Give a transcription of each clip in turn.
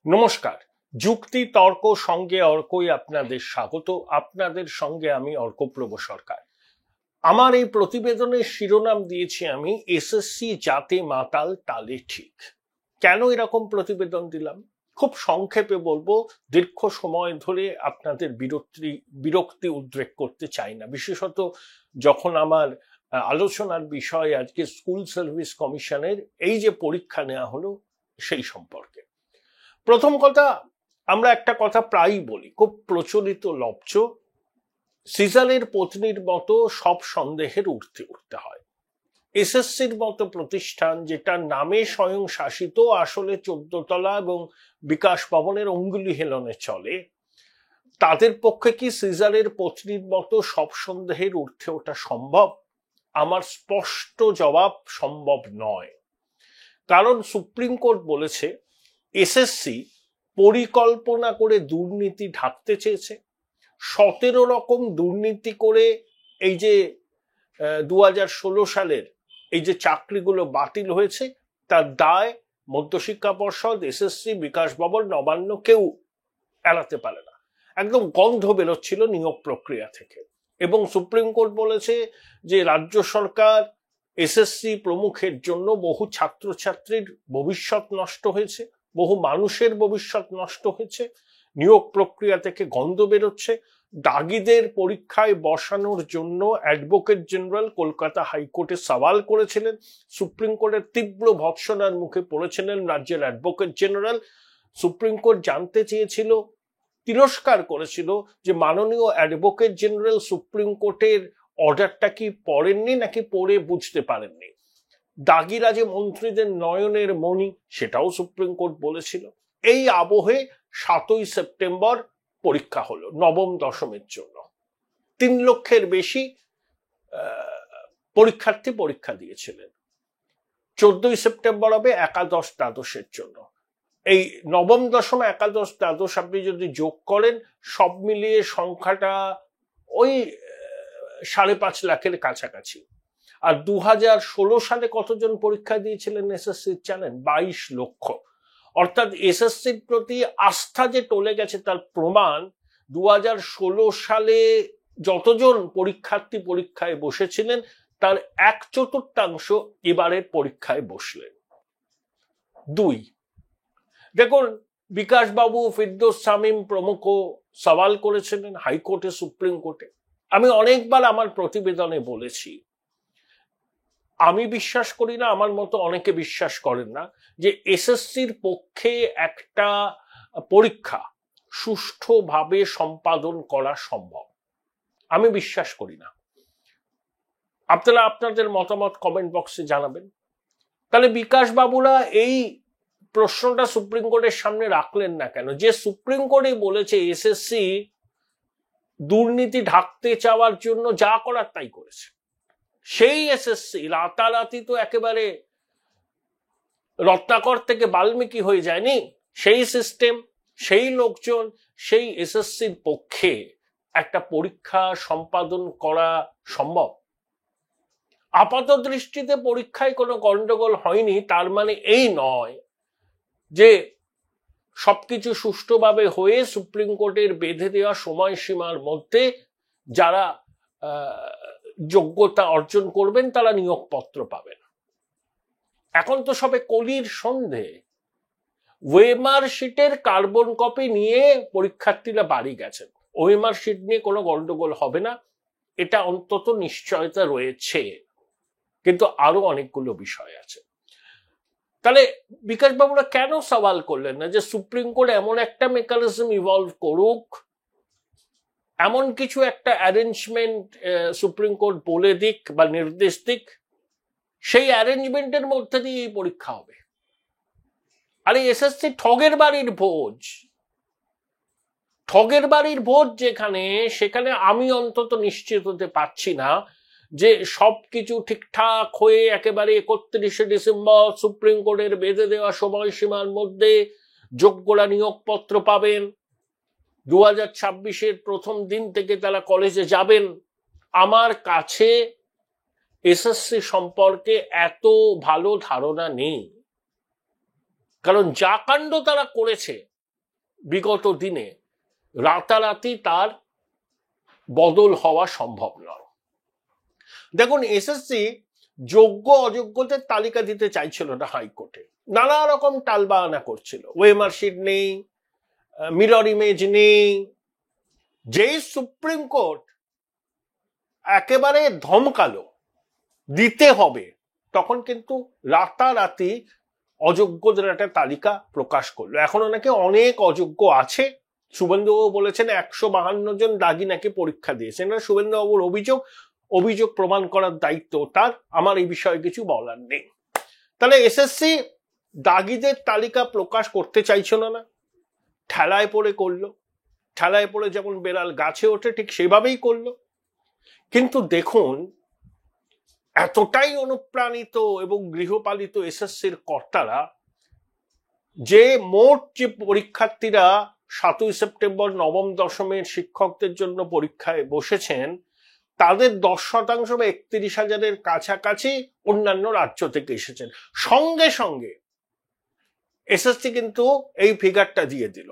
নমস্কার। যুক্তি তর্ক সঙ্গে অর্কই আপনাদের স্বাগত। আপনাদের সঙ্গে আমি অর্কপ্রভ সরকার। আমার এই প্রতিবেদনের শিরোনাম দিয়েছি আমি এসএসসি জাতে মাতাল তালে ঠিক। কেন এরকম প্রতিবেদন দিলাম খুব সংক্ষেপে বলবো, দীর্ঘ সময় ধরে আপনাদের বিরক্তি উদ্রেক করতে চাই না, বিশেষত যখন আমার আলোচনার বিষয় আজকে স্কুল সার্ভিস কমিশনের এই যে পরীক্ষা নেওয়া হলো সেই সম্পর্কে। প্রথম কথা, আমরা একটা কথা প্রায়ই বলি, খুব প্রচলিত লব্জ, সিজারের পত্নীর মতো সব সন্দেহের ঊর্ধ্বে উঠতে হয়। এসএসসির মতো প্রতিষ্ঠান, যেটা নামে স্বয়ং শাসিত, আসলে 14 তলা এবং বিকাশ ভবনের অঙ্গুলি হেলনে চলে, তাদের পক্ষে কি সিজারের পত্নীর মতো সব সন্দেহের ঊর্ধ্বে ওঠা সম্ভব? আমার স্পষ্ট জবাব, সম্ভব নয়। কারণ সুপ্রিম কোর্ট বলেছে এসএসসি পরিকল্পনা করে দুর্নীতি ঢাকতে চেয়েছে। 17 রকম দুর্নীতি করে এই যে 2016 সালের এই যে চাকরিগুলো বাতিল হয়েছে, তার দায় মধ্যশিক্ষা পর্ষদ, এসএসসি, বিকাশ ভবন, নবান্ন কেউ এড়াতে পারে না। একদম গন্ধ বেরোচ্ছিল নিয়োগ প্রক্রিয়া থেকে। এবং সুপ্রিম কোর্ট বলেছে যে রাজ্য সরকার, এসএসসি প্রমুখের জন্য বহু ছাত্রছাত্রীর ভবিষ্যৎ নষ্ট হয়েছে, বহু মানুষের ভবিষ্যৎ নষ্ট হয়েছে, নিয়োগ প্রক্রিয়া থেকে গন্ধ বেরোচ্ছে। দাগিদের পরীক্ষায় বসানোর জন্য অ্যাডভোকেট জেনারেল কলকাতা হাইকোর্টে সওয়াল করেছিলেন। সুপ্রিম কোর্টের তীব্র ভৎসনার মুখে পড়েছিলেন রাজ্যের অ্যাডভোকেট জেনারেল। সুপ্রিম কোর্ট জানতে চেয়েছিল, তিরস্কার করেছিল যে মাননীয় অ্যাডভোকেট জেনারেল সুপ্রিম কোর্টের অর্ডারটা কি পড়েননি নাকি পড়ে বুঝতে পারেননি। দাগিরা যে মন্ত্রীদের নয়নের মণি, সেটাও সুপ্রিম কোর্ট বলেছিল। এই আবহে 7ই সেপ্টেম্বর পরীক্ষা হলো নবম দশমের জন্য। 3 লক্ষের বেশি পরীক্ষার্থী পরীক্ষা দিয়েছিলেন। 14ই সেপ্টেম্বর হবে একাদশ দ্বাদশের জন্য। এই নবম দশম, একাদশ দ্বাদশ আপনি যদি যোগ করেন, সব মিলিয়ে সংখ্যাটা ওই 5.5 লাখের কাছাকাছি। আর 2016 সালে কতজন পরীক্ষা দিয়েছিলেন এসএসসি জানেন? 22 লক্ষ। অর্থাৎ এসএসসির প্রতি আস্থা যে টলে গেছে তার প্রমাণ 2016 সালে যতজন পরীক্ষার্থী পরীক্ষায় বসেছিলেন তার 1/4 এবারের পরীক্ষায় বসলেন। 2, দেখুন, বিকাশ বাবু, ফিরদৌস শামীম প্রমুখ সওয়াল করেছিলেন হাইকোর্টে, সুপ্রিম কোর্টে। আমি অনেকবার আমার প্রতিবেদনে বলেছি, আমি বিশ্বাস করি না, আমার মতো অনেকে বিশ্বাস করেন না, যে এসএসসির পক্ষে একটা পরীক্ষা সুষ্ঠুভাবে সম্পাদন করা সম্ভব। আমি বিশ্বাস করি না। আপনারা আপনাদের মতামত কমেন্ট বক্সে জানাবেন। তাহলে বিকাশ বাবুরা এই প্রশ্নটা সুপ্রিম কোর্টের সামনে রাখলেন না কেন? যে সুপ্রিম কোর্টে বলেছে এসএসসি দুর্নীতি ঢাকতে চাওয়ার জন্য যা করার তাই করেছে, সেই এসএসসি রাতারাতি তো একেবারে রত্নাকর থেকে বাল্মীকি হয়ে যায়নি। সেই সিস্টেম, সেই লোকজন, সেই এসএসসির পক্ষে একটা পরীক্ষা সম্পাদন করা সম্ভব? আপাত দৃষ্টিতে পরীক্ষায় কোনো গন্ডগোল হয়নি, তার মানে এই নয় যে সবকিছু সুষ্ঠুভাবে হয়ে সুপ্রিম কোর্টের বেঁধে দেওয়া সময়সীমার মধ্যে যারা যোগ্যতা অর্জন করবেন তারা নিয়োগপত্র পাবেন। এখন তো সবে কলির সন্ধে। ওয়েমার শিটের কার্বন কপি নিয়ে পরীক্ষার্থীরা বাড়ি গেছেন। ওয়েমার শিট নিয়ে কোনো গন্ডগোল হবে না, এটা অন্তত নিশ্চয়তা রয়েছে। কিন্তু আরো অনেকগুলো বিষয় আছে। তাহলে বিকাশ বাবুরা কেন সওয়াল করলেন না যে সুপ্রিম কোর্ট এমন একটা মেকানিজম ইভলভ করুক, এমন কিছু একটা অ্যারেঞ্জমেন্ট সুপ্রিম কোর্ট বলে দিক বা নির্দেশ দিক, সেই অ্যারেঞ্জমেন্টের মধ্যে দিয়ে এই পরীক্ষা হবে। আরে এসএসসি ঠগের বাড়ির ভোজ, ঠগের বাড়ির ভোজ যেখানে, সেখানে আমি অন্তত নিশ্চিত হতে পারছি না যে সবকিছু ঠিকঠাক হয়ে একেবারে 31শে ডিসেম্বর সুপ্রিম কোর্টের বেঁধে দেওয়া সময়সীমার মধ্যে যোগ্যরা নিয়োগপত্র পাবেন। 2026-এর প্রথম দিন থেকে তারা কলেজে যাবেন। আমার কাছে এসএসসি সম্পর্কে এত ভালো ধারণা নেই, কারণ যা কাণ্ড তারা করেছে বিগত দিনে রাতারাতি তার বদল হওয়া সম্ভব নয়। দেখুন, এসএসসি যোগ্য অযোগ্যদের তালিকা দিতে চাইছিল না হাইকোর্টে, নানা রকম টালবাহানা করছিল, ওয়েমার শিট নেই, মিরর ইমেজ নেই। যেই সুপ্রিম কোর্ট একেবারে ধমকালো দিতে হবে, তখন কিন্তু রাতারাতি অযোগ্যদের একটা তালিকা প্রকাশ করলো। এখনো নাকি অনেক অযোগ্য আছে। শুভেন্দুবাবু বলেছেন 152 জন দাগি নাকি পরীক্ষা দিয়েছেন। শুভেন্দুবাবুর অভিযোগ প্রমাণ করার দায়িত্ব তার, আমার এই বিষয়ে কিছু বলার নেই। তাহলে এসএসসি দাগিদের তালিকা প্রকাশ করতে চাইছিল না, ঠেলায় পড়ে করলো। ঠেলায় পড়ে যেমন বেড়াল গাছে ওঠে, ঠিক সেভাবেই করলো। কিন্তু দেখুন, এতটাই অনুপ্রাণিত এবং গৃহপালিত এসএসসির কর্তারা যে মোট যে পরীক্ষার্থীরা 7ই সেপ্টেম্বর নবম দশমের শিক্ষকদের জন্য পরীক্ষায় বসেছেন, তাদের 10% বা 31,000-এর কাছাকাছি অন্যান্য রাজ্য থেকে এসেছেন। সঙ্গে সঙ্গে এসএসসি কিন্তু এই ফিগারটা দিয়ে দিল,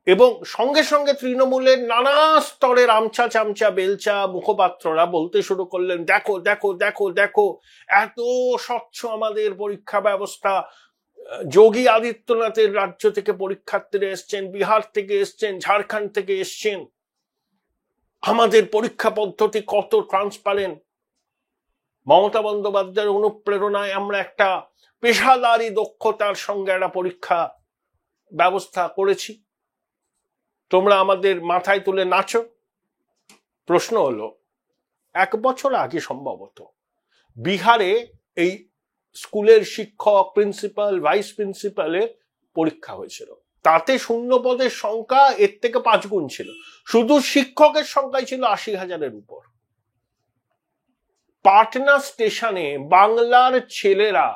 এবং সঙ্গে সঙ্গে তৃণমূলের নানা স্তরের আমচা চামচা বেলচা মুখপাত্ররা বলতে শুরু করলেন, দেখো দেখো দেখো দেখো, এত স্বচ্ছ আমাদের পরীক্ষা ব্যবস্থা। যোগী আদিত্যনাথের রাজ্য থেকে পরীক্ষার্থীরা এসছেন, বিহার থেকে এসছেন, ঝাড়খণ্ড থেকে এসছেন, আমাদের পরীক্ষা পদ্ধতি কত ট্রান্সপারেন্ট। মমতা বন্দ্যোপাধ্যায়ের অনুপ্রেরণায় আমরা একটা পেশাদারি দক্ষতার সঙ্গে একটা পরীক্ষা ব্যবস্থা করেছি, তোমরা আমাদের মাথায় তুলে নাচো। প্রশ্ন হলো, 1 বছর আগে সম্ভবত বিহারে এই স্কুলের শিক্ষক, প্রিন্সিপাল, ভাইস প্রিন্সিপালের পরীক্ষা হয়েছিল। তাতে শূন্য পদের সংখ্যা এর থেকে 5 গুণ ছিল। শুধু শিক্ষকের সংখ্যাই ছিল 80,000-এর উপর। পাটনা স্টেশনে বাংলার ছেলেরা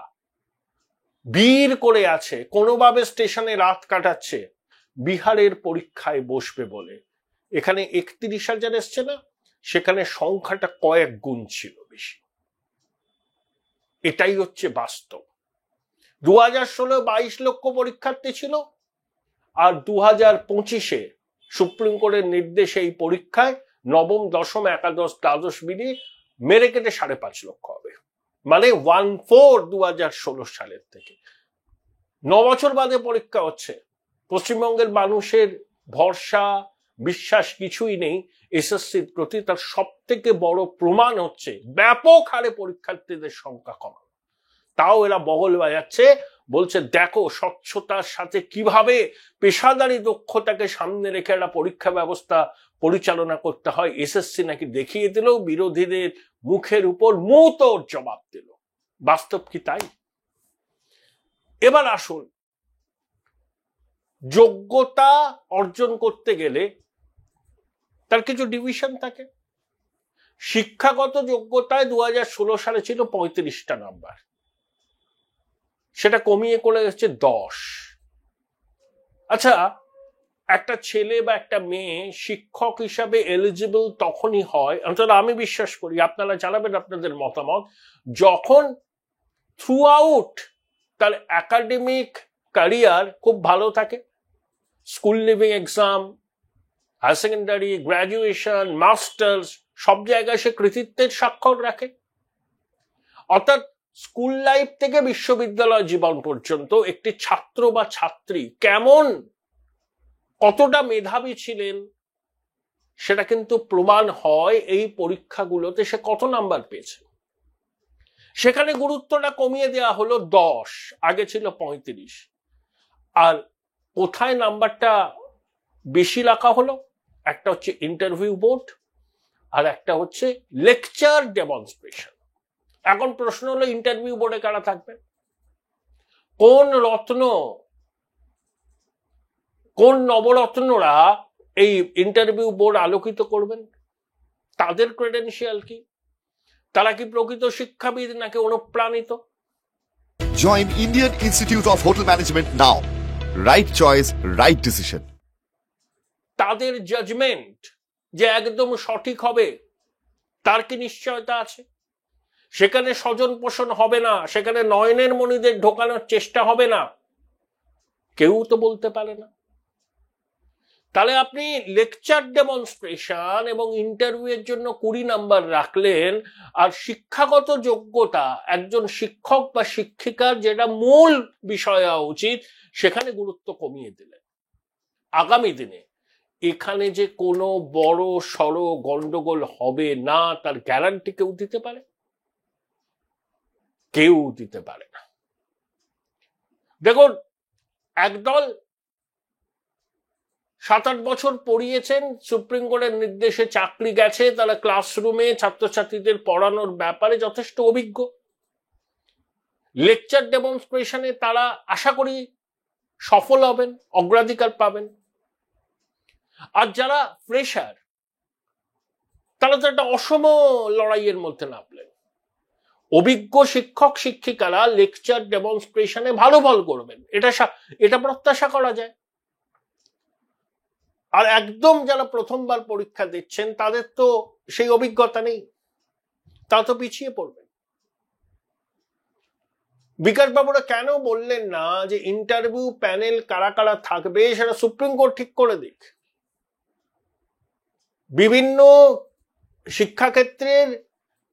ভিড় করে আছে, কোনোভাবে স্টেশনে রাত কাটাচ্ছে, বিহারের পরীক্ষায় বসবে বলে। এখানে 31,000 এসছে না, সেখানে সংখ্যাটা কয়েক গুণ ছিল বেশি। এটাই হচ্ছে বাস্তব। 2016 22 লক্ষ পরীক্ষার্থী ছিল, আর 2025-এ সুপ্রিম কোর্টের নির্দেশে এই পরীক্ষায় নবম, দশম, একাদশ, দ্বাদশ মিলিয়ে মেরে কেটে 5.5 লক্ষ হবে। মানে 1/4 2016 সালের থেকে। 9 বছর বাদে পরীক্ষা হচ্ছে। পশ্চিমবঙ্গের মানুষের ভরসা বিশ্বাস কিছুই নেই এসএসসির প্রতি। তার সব থেকে বড় প্রমাণ হচ্ছে ব্যাপক হারে পরীক্ষার্থীদের সংখ্যা কমা। তাও এরা বগল বাজাচ্ছে, বলছে দেখো স্বচ্ছতার সাথে কিভাবে পেশাদারি দক্ষতাকে সামনে রেখে একটা পরীক্ষা ব্যবস্থা পরিচালনা করতে হয়। এসএসসি নাকি দেখিয়ে দিল, বিরোধীদের মুখের উপর মুহূর্তর জবাব দিল। বাস্তব কি তাই? এবার আসুন, যোগ্যতা অর্জন করতে গেলে তার কিছু ডিভিশন থাকে। শিক্ষাগত যোগ্যতায় 2016 সালে ছিল 35টা নাম্বার, সেটা কমিয়ে করে হচ্ছে 10। আচ্ছা, একটা ছেলে বা একটা মেয়ে শিক্ষক হিসাবে এলিজিবল তখনই হয়, অন্তত আমি বিশ্বাস করি, আপনারা জানাবেন আপনাদের মতামত, যখন থ্রু আউট তার একাডেমিক ক্যারিয়ার খুব ভালো থাকে। School leaving exam, higher secondary, graduation, masters, সব জায়গায় সে কৃতিত্বের স্বাক্ষর রাখে। অর্থাৎ স্কুল লাইফ থেকে বিশ্ববিদ্যালয় জীবন পর্যন্ত একটি ছাত্র বা ছাত্রী কেমন, কতটা মেধাবী ছিলেন, সেটা কিন্তু প্রমাণ হয় এই পরীক্ষাগুলোতে সে কত নাম্বার পেয়েছে। সেখানে গুরুত্বটা কমিয়ে দেওয়া হলো 10, আগে ছিল 35। আর কোথায় নাম্বারটা বেশি রাখা হলো? একটা হচ্ছে ইন্টারভিউ বোর্ড, আর একটা হচ্ছে লেকচার ডেমনস্ট্রেশন। এখন প্রশ্ন হলো, ইন্টারভিউ বোর্ডে কারা থাকবে? কোন রত্ন, কোন নবরত্নরা এই ইন্টারভিউ বোর্ড আলোকিত করবেন? তাদের ক্রেডেনশিয়াল কি? তারা কি প্রকৃত শিক্ষাবিদ নাকি অনুপ্রাণিত? Join Indian Institute of Hotel Management now. Right choice, right decision. তাদের জাজমেন্ট যে একদম সঠিক হবে, তার কি নিশ্চয়তা আছে? সেখানে স্বজন পোষণ হবে না, সেখানে নয়নের মণিদের ঢোকানোর চেষ্টা হবে না, কেউ তো বলতে পারে না। তাহলে আপনি লেকচার ডেমনস্ট্রেশন এবং ইন্টারভিউ এর জন্য 20 নাম্বার রাখলেন, আর শিক্ষাগত যোগ্যতা একজন শিক্ষক বা শিক্ষিকার যেটা মূল বিষয় হওয়া উচিত সেখানে গুরুত্ব কমিয়ে দিলেন। আগামী দিনে এখানে যে কোনো বড় সড় গন্ডগোল হবে না তার গ্যারান্টি কেউ দিতে পারে? কেউ দিতে পারে না। দেখুন, একদল 7-8 বছর পড়িয়েছেন, সুপ্রিম কোর্টের নির্দেশে চাকরি গেছে, তারা ক্লাসরুমে ছাত্রছাত্রীদের পড়ানোর ব্যাপারে যথেষ্ট অভিজ্ঞ। লেকচার ডেমনস্ট্রেশনে তারা আশা করি সফল হবেন, অগ্রাধিকার পাবেন। আর যারা ফ্রেশার তারা তো একটা অসম লড়াইয়ের মধ্যে নামলেন। অভিজ্ঞ শিক্ষক শিক্ষিকারা লেকচার ডেমনস্ট্রেশনে ভালো ফল করবেন, এটা প্রত্যাশা করা যায়। আর একদম যারা প্রথমবার পরীক্ষা দিচ্ছেন তাদের তো সেই অভিজ্ঞতা নেই, তা তো পিছিয়ে পড়বেন। বিকাশ বাবুরা কেন বললেন না যে ইন্টারভিউ প্যানেল কারা কারা থাকবে সেটা সুপ্রিম কোর্ট ঠিক করে দিক? বিভিন্ন শিক্ষাক্ষেত্রের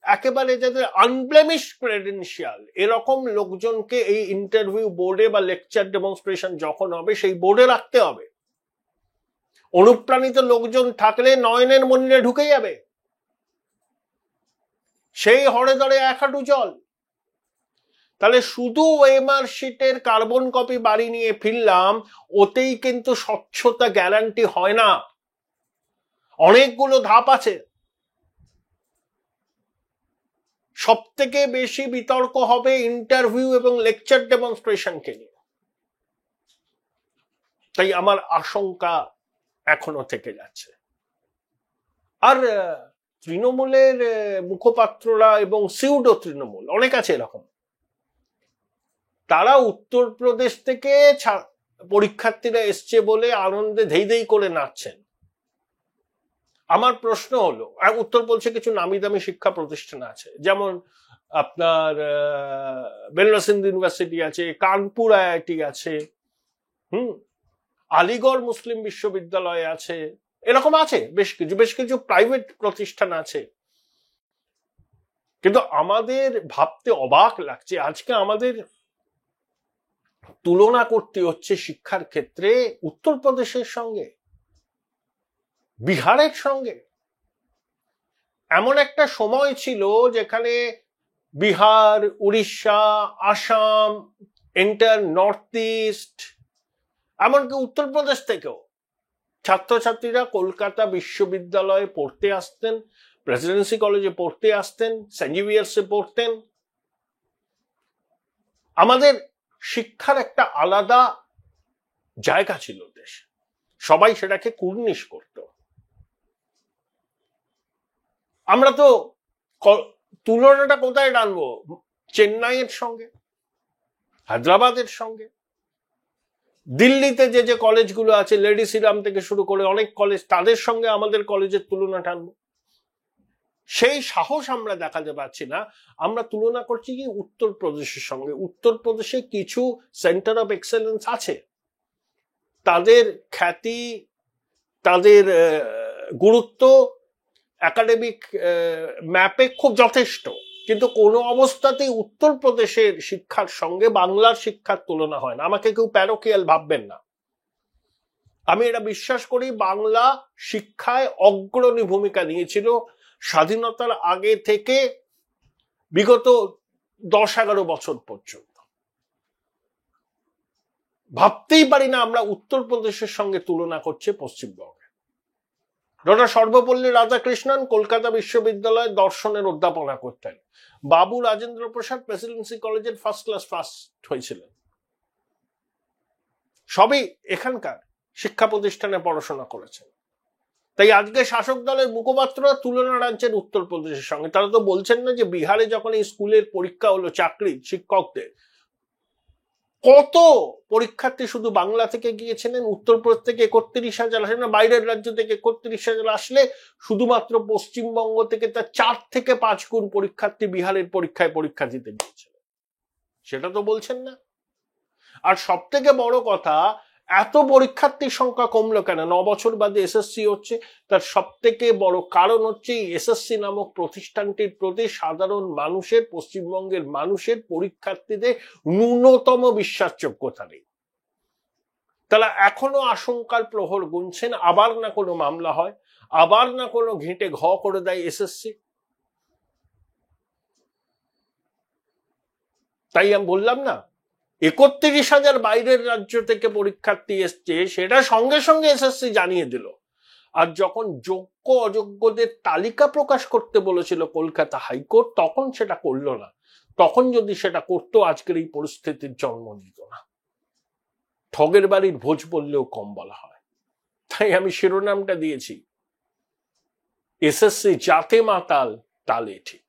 একেবারে যাদের আনব্লেমিশ ক্রেডেনশিয়াল এরকম লোকজনকে এই ইন্টারভিউ বোর্ডে বা লেকচার ডেমনস্ট্রেশন যখন হবে সেই বোর্ডে রাখতে হবে। অনুপ্রাণিত লোকজন থাকলে নয়নের মন্দিরে ঢুকে যাবে, সেই হরে ধরে 1 হাঁটু জল। তাহলে শুধু ওএমআর শিটের কার্বন কপি বাড়ি নিয়ে ফিরলাম, ওতেই কিন্তু স্বচ্ছতা গ্যারান্টি হয় না। অনেকগুলো ধাপ আছে। সব থেকে বেশি বিতর্ক হবে ইন্টারভিউ এবং লেকচার ডেমনস্ট্রেশনকে নিয়ে। তাই আমার আশঙ্কা এখনো থেকে যাচ্ছে। আর তৃণমূলের মুখপাত্ররা এবং সিউডো তৃণমূল অনেক আছে এরকম, তারা উত্তরপ্রদেশ থেকে পরীক্ষার্থীরা এসছে বলে আনন্দে ধেই ধেই করে নাচছেন। আমার প্রশ্ন হলো, উত্তরপ্রদেশে কিছু নামি দামি শিক্ষা প্রতিষ্ঠান আছে, যেমন আপনার বেনারস হিন্দু ইউনিভার্সিটি আছে, কানপুর আইআইটি আছে, আলিগড় মুসলিম বিশ্ববিদ্যালয় আছে, এরকম আছে বেশ কিছু প্রাইভেট প্রতিষ্ঠান আছে। কিন্তু আমাদের ভাবতে অবাক লাগছে, আজকে আমাদের তুলনা করতে হচ্ছে শিক্ষার ক্ষেত্রে উত্তরপ্রদেশের সঙ্গে, বিহারের সঙ্গে। এমন একটা সময় ছিল যেখানে Bihar, Orissa, Assam, enter north east, এমনকি উত্তরপ্রদেশ থেকেও ছাত্রছাত্রীরা কলকাতা বিশ্ববিদ্যালয়ে পড়তে আসতেন, প্রেসিডেন্সি কলেজে পড়তে আসতেন, সেন্ট জেভিয়ার্সে পড়তেন। আমাদের শিক্ষার একটা আলাদা জায়গা ছিল দেশে, সবাই সেটাকে কুর্নিশ করত। আমরা তো তুলনাটা কোথায় টানবো? চেন্নাইয়ের সঙ্গে, হায়দ্রাবাদের সঙ্গে, দিল্লিতে যে কলেজগুলো আছে, লেডি শ্রীরাম থেকে শুরু করে অনেক কলেজ, তাদের সঙ্গে আমাদের কলেজের তুলনা টানবো? সেই সাহস আমরা দেখাতে পারছি না। আমরা তুলনা করছি কি উত্তরপ্রদেশের সঙ্গে। উত্তরপ্রদেশে কিছু সেন্টার অফ এক্সেলেন্স আছে, তাদের খ্যাতি, তাদের গুরুত্ব একাডেমিক ম্যাপে খুব যথেষ্ট, কিন্তু কোনো অবস্থাতেই উত্তরপ্রদেশের শিক্ষার সঙ্গে বাংলার শিক্ষার তুলনা হয় না। আমাকে কেউ প্যারোকিয়াল ভাববেন না, আমি এটা বিশ্বাস করি। বাংলা শিক্ষায় অগ্রণী ভূমিকা নিয়েছিল স্বাধীনতার আগে থেকে বিগত 10-11 বছর পর্যন্ত। ভাবতেই পারি না আমরা উত্তরপ্রদেশের সঙ্গে তুলনা করছে পশ্চিমবঙ্গে। ডক্টর সর্বপল্লী রাধাকৃষ্ণন কলকাতা বিশ্ববিদ্যালয়ে দর্শনের অধ্যাপনা করতেন, বাবু রাজেন্দ্র প্রসাদ প্রেসিডেন্সি কলেজের ফার্স্ট হয়েছিলেন। সবই এখানকার শিক্ষা প্রতিষ্ঠানে পড়াশোনা করেছেন। তাই আজকে শাসক দলের মুখপাত্ররা তুলনা টানছেন উত্তরপ্রদেশের সঙ্গে। তারা তো বলছেন না যে বিহারে যখন এই স্কুলের পরীক্ষা হলো চাকরি শিক্ষকদের, কত পরীক্ষার্থী শুধু বাংলা থেকে গিয়েছিলেন, উত্তরপ্রদেশ থেকে 31,000 আসে না, বাইরের রাজ্য থেকে 31,000 আসলে শুধুমাত্র পশ্চিমবঙ্গ থেকে তার 4 থেকে 5 গুণ পরীক্ষার্থী বিহারের পরীক্ষায় পরীক্ষা দিতে গিয়েছিলেন, সেটা তো বলছেন না। আর সব থেকে বড় কথা, এত পরীক্ষার্থীর সংখ্যা কমলো কেন? 9 বছর বাদে এসএসসি হচ্ছে। তার সব থেকে বড় কারণ হচ্ছে এসএসসি নামক প্রতিষ্ঠানটির প্রতি সাধারণ মানুষের, পশ্চিমবঙ্গের মানুষের, পরীক্ষার্থীদের ন্যূনতম বিশ্বাসযোগ্যতা নেই। তারা এখনো আশঙ্কার প্রহর গুনছেন আবার না কোনো মামলা হয়, আবার না কোনো ঘেঁটে ঘ করে দেয় এসএসসি। তাই আমি বললাম না, 31,000 বাইরের রাজ্য থেকে পরীক্ষার্থী এসছে, সেটা সঙ্গে সঙ্গে এসএসসি জানিয়ে দিল। আর যখন যোগ্য অযোগ্যদের তালিকা প্রকাশ করতে বলেছিল কলকাতা হাইকোর্ট, তখন সেটা করলো না। তখন যদি সেটা করতো, আজকের এই পরিস্থিতির জন্ম নিত না। ঠগের বাড়ির ভোজ বললেও কম বলা হয়। তাই আমি শিরোনামটা দিয়েছি, এসএসসি যাতে মাতাল তালে ঠিক।